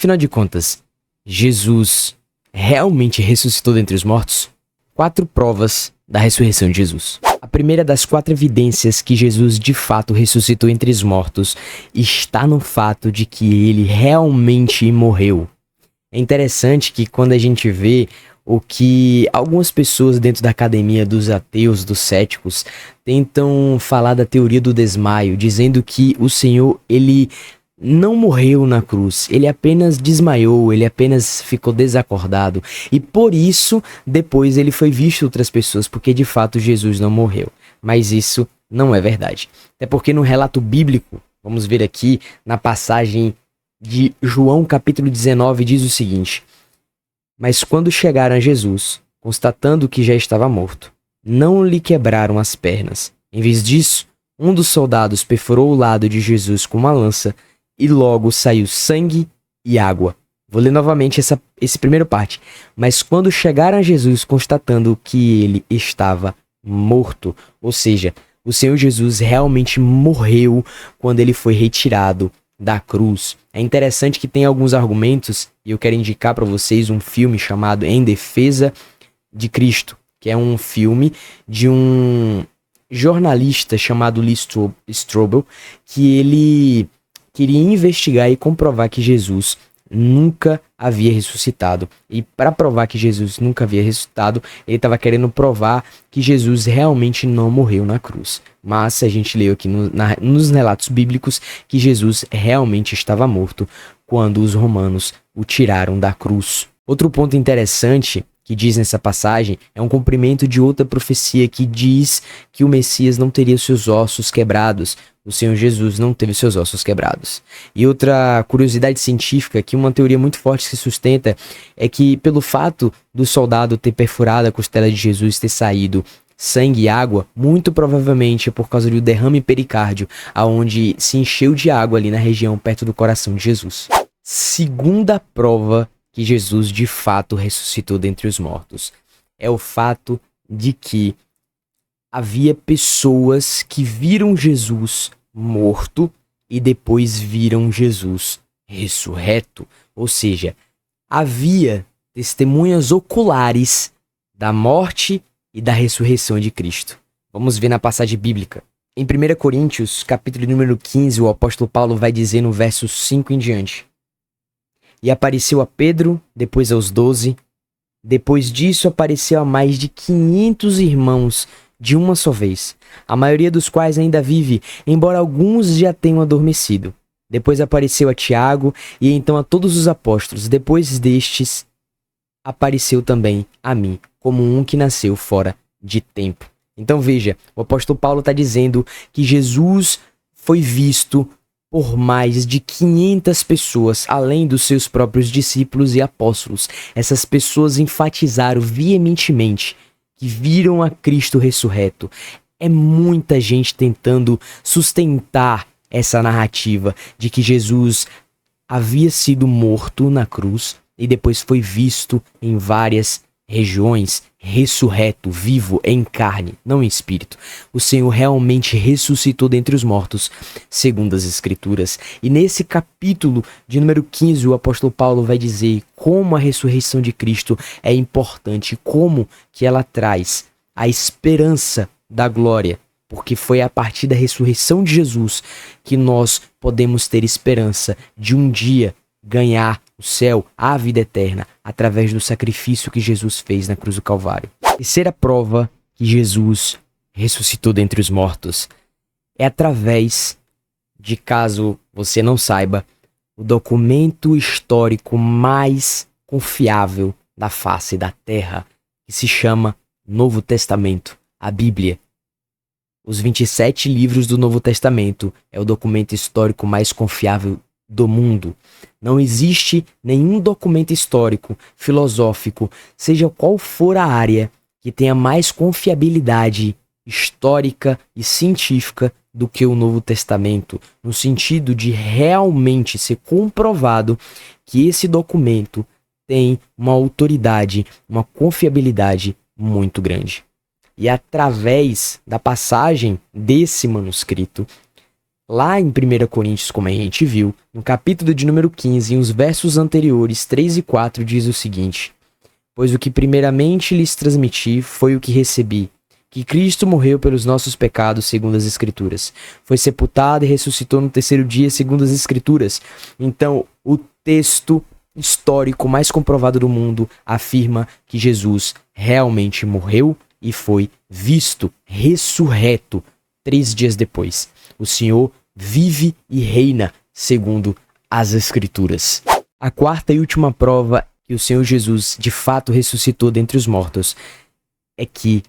Afinal de contas, Jesus realmente ressuscitou dentre os mortos? 4 provas da ressurreição de Jesus. A primeira das 4 evidências que Jesus de fato ressuscitou entre os mortos está no fato de que ele realmente morreu. É interessante que quando a gente vê o que algumas pessoas dentro da academia dos ateus, dos céticos, tentam falar da teoria do desmaio, dizendo que o Senhor, ele não morreu na cruz, ele apenas desmaiou, ele apenas ficou desacordado. E por isso, depois ele foi visto por outras pessoas, porque de fato Jesus não morreu. Mas isso não é verdade. Até porque no relato bíblico, vamos ver aqui na passagem de João capítulo 19, diz o seguinte: mas quando chegaram a Jesus, constatando que já estava morto, não lhe quebraram as pernas. Em vez disso, um dos soldados perfurou o lado de Jesus com uma lança e logo saiu sangue e água. Vou ler novamente esse primeiro parte. Mas quando chegaram a Jesus, constatando que ele estava morto, ou seja, o Senhor Jesus realmente morreu quando ele foi retirado da cruz. É interessante que tem alguns argumentos, e eu quero indicar para vocês um filme chamado Em Defesa de Cristo, que é um filme de um jornalista chamado Lee Strobel, que ele queria investigar e comprovar que Jesus nunca havia ressuscitado. E para provar que Jesus nunca havia ressuscitado, ele estava querendo provar que Jesus realmente não morreu na cruz. Mas a gente leu aqui nos relatos bíblicos que Jesus realmente estava morto quando os romanos o tiraram da cruz. Outro ponto interessante que diz nessa passagem é um cumprimento de outra profecia que diz que o Messias não teria seus ossos quebrados. O Senhor Jesus não teve seus ossos quebrados. E outra curiosidade científica, que uma teoria muito forte se sustenta, é que pelo fato do soldado ter perfurado a costela de Jesus, ter saído sangue e água, muito provavelmente é por causa do derrame pericárdio, aonde se encheu de água ali na região perto do coração de Jesus. Segunda prova que Jesus de fato ressuscitou dentre os mortos é o fato de que havia pessoas que viram Jesus morto e depois viram Jesus ressurreto. Ou seja, havia testemunhas oculares da morte e da ressurreição de Cristo. Vamos ver na passagem bíblica. Em 1 Coríntios, capítulo número 15, o apóstolo Paulo vai dizer no verso 5 em diante: e apareceu a Pedro, depois aos 12. Depois disso apareceu a mais de 500 irmãos de uma só vez, a maioria dos quais ainda vive, embora alguns já tenham adormecido. Depois apareceu a Tiago e então a todos os apóstolos. Depois destes, apareceu também a mim, como um que nasceu fora de tempo. Então veja, o apóstolo Paulo está dizendo que Jesus foi visto por mais de 500 pessoas, além dos seus próprios discípulos e apóstolos. Essas pessoas enfatizaram veementemente que viram a Cristo ressurreto. É muita gente tentando sustentar essa narrativa de que Jesus havia sido morto na cruz e depois foi visto em várias regiões, ressurreto, vivo, em carne, não em espírito. O Senhor realmente ressuscitou dentre os mortos, segundo as Escrituras. E nesse capítulo de número 15, o apóstolo Paulo vai dizer como a ressurreição de Cristo é importante, como que ela traz a esperança da glória, porque foi a partir da ressurreição de Jesus que nós podemos ter esperança de um dia ganhar o céu, a vida eterna, através do sacrifício que Jesus fez na cruz do Calvário. A terceira prova que Jesus ressuscitou dentre os mortos é através de, caso você não saiba, o documento histórico mais confiável da face da terra, que se chama Novo Testamento, a Bíblia. Os 27 livros do Novo Testamento é o documento histórico mais confiável do mundo. Não existe nenhum documento histórico, filosófico, seja qual for a área, que tenha mais confiabilidade histórica e científica do que o Novo Testamento, no sentido de realmente ser comprovado que esse documento tem uma autoridade, uma confiabilidade muito grande. E através da passagem desse manuscrito, Lá em 1 Coríntios, como a gente viu, no capítulo de número 15, em os versos anteriores, 3 e 4, diz o seguinte: Pois o que primeiramente lhes transmiti foi o que recebi, que Cristo morreu pelos nossos pecados, segundo as Escrituras. Foi sepultado e ressuscitou no terceiro dia, segundo as Escrituras. Então, o texto histórico mais comprovado do mundo afirma que Jesus realmente morreu e foi visto, ressurreto, 3 dias depois. O Senhor vive e reina, segundo as Escrituras. A quarta e última prova que o Senhor Jesus de fato ressuscitou dentre os mortos é que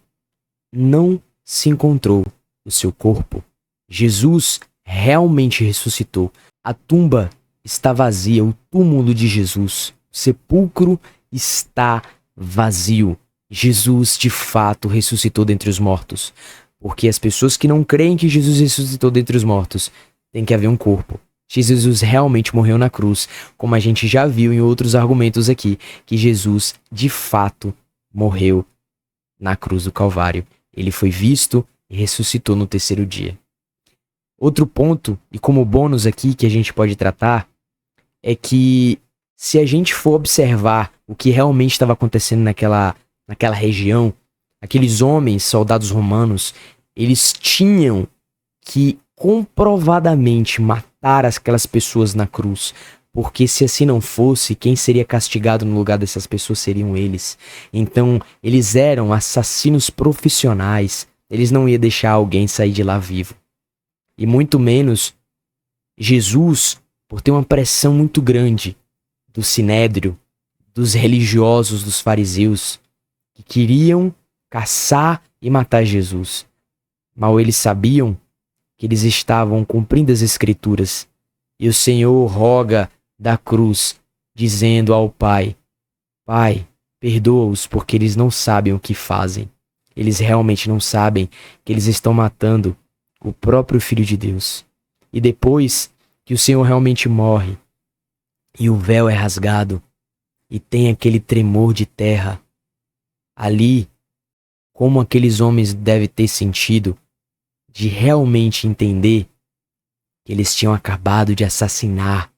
não se encontrou o seu corpo. Jesus realmente ressuscitou. A tumba está vazia, o túmulo de Jesus, o sepulcro está vazio. Jesus de fato ressuscitou dentre os mortos. Porque as pessoas que não creem que Jesus ressuscitou dentre os mortos, tem que haver um corpo. Jesus realmente morreu na cruz, como a gente já viu em outros argumentos aqui, que Jesus de fato morreu na cruz do Calvário. Ele foi visto e ressuscitou no terceiro dia. Outro ponto, e como bônus aqui que a gente pode tratar, é que se a gente for observar o que realmente estava acontecendo naquela região, aqueles homens, soldados romanos, eles tinham que comprovadamente matar aquelas pessoas na cruz, porque se assim não fosse, quem seria castigado no lugar dessas pessoas seriam eles. Então, eles eram assassinos profissionais, eles não iam deixar alguém sair de lá vivo. E muito menos Jesus, por ter uma pressão muito grande do sinédrio, dos religiosos, dos fariseus, que queriam caçar e matar Jesus. Mal eles sabiam que eles estavam cumprindo as Escrituras. E o Senhor roga da cruz, dizendo ao Pai: Pai, perdoa-os porque eles não sabem o que fazem. Eles realmente não sabem que eles estão matando o próprio Filho de Deus. E depois que o Senhor realmente morre, e o véu é rasgado, e tem aquele tremor de terra, ali, como aqueles homens devem ter sentido de realmente entender que eles tinham acabado de assassinar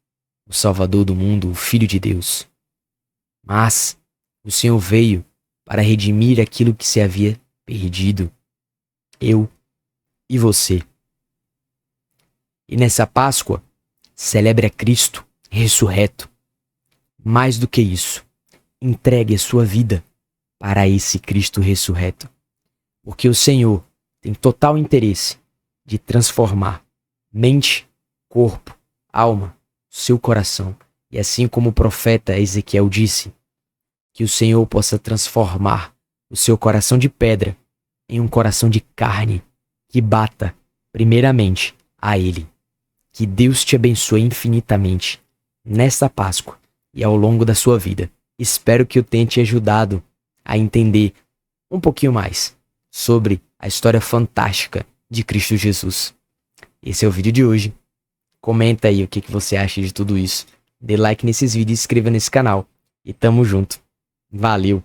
o Salvador do mundo, o Filho de Deus. Mas o Senhor veio para redimir aquilo que se havia perdido, eu e você. E nessa Páscoa, celebre a Cristo ressurreto. Mais do que isso, entregue a sua vida para esse Cristo ressurreto. Porque o Senhor tem total interesse de transformar mente, corpo, alma, seu coração. E assim como o profeta Ezequiel disse, que o Senhor possa transformar o seu coração de pedra em um coração de carne que bata primeiramente a Ele. Que Deus te abençoe infinitamente nesta Páscoa e ao longo da sua vida. Espero que eu tenha te ajudado a entender um pouquinho mais sobre a história fantástica de Cristo Jesus. Esse é o vídeo de hoje. Comenta aí o que você acha de tudo isso. Dê like nesses vídeos e se inscreva nesse canal. E tamo junto. Valeu!